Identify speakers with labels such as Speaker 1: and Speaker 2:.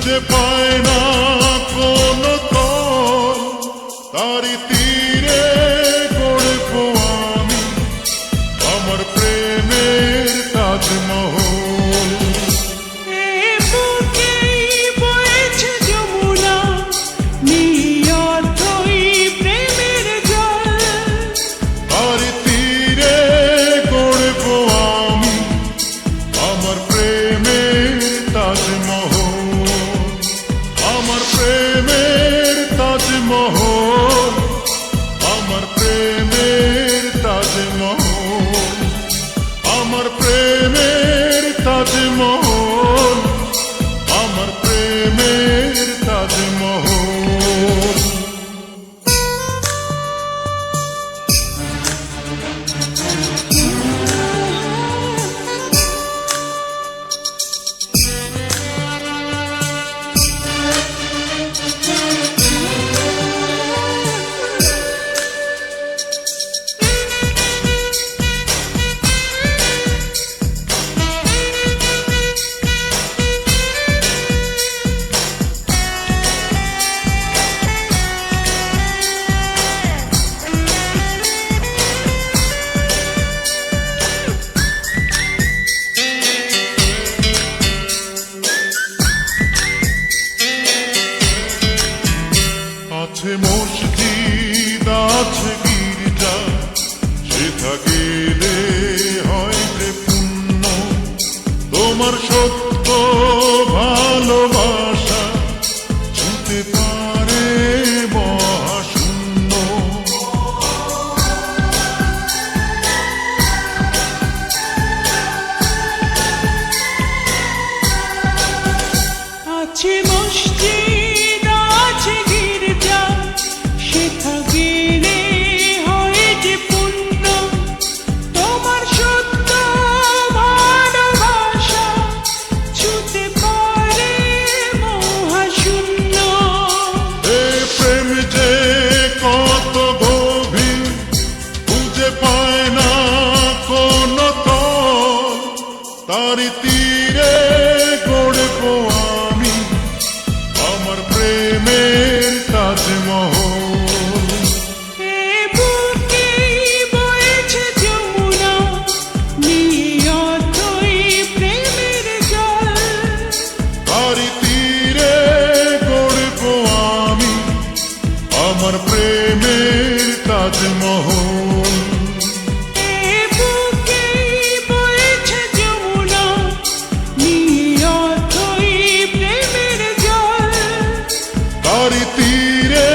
Speaker 1: খুঁজে পায় না কোনো তল, তারি তীরে গড়ব আমি আমার প্রেমের তাজমহল। আমার প্রেমের তাজমহল, আমার প্রেমের তাজমহল, আমার প্রেমের তাজমহল। আছে মসজিদ আছে গির্জা, সেথা গেলে হয় যে পুণ্য, তোমার সত্য ভালোবাসা ছুঁতে পারে মহাশূন্য।
Speaker 2: আছে মসজিদ আছে গির্জা, সেথা গেলে হয় যে পুণ্য, তোমার সত্য ভালোবাসা ছুঁতে পারে মহাশূন্য।
Speaker 1: এ প্রেম যে কত গভীর খুঁজে পায় না কোনো তল, তারি তীরে গড়ব আমি আমার প্রেমের তাজমহল।
Speaker 2: বয়েছে যমুনা নিয়ে অথই প্রেমের জল,
Speaker 1: তারি তীরে গড়ব আমি আমার প্রেমের তাজমহল।
Speaker 2: বয়েছে যমুনা নিয়ে অথই প্রেমের জল,
Speaker 1: তারি তীরে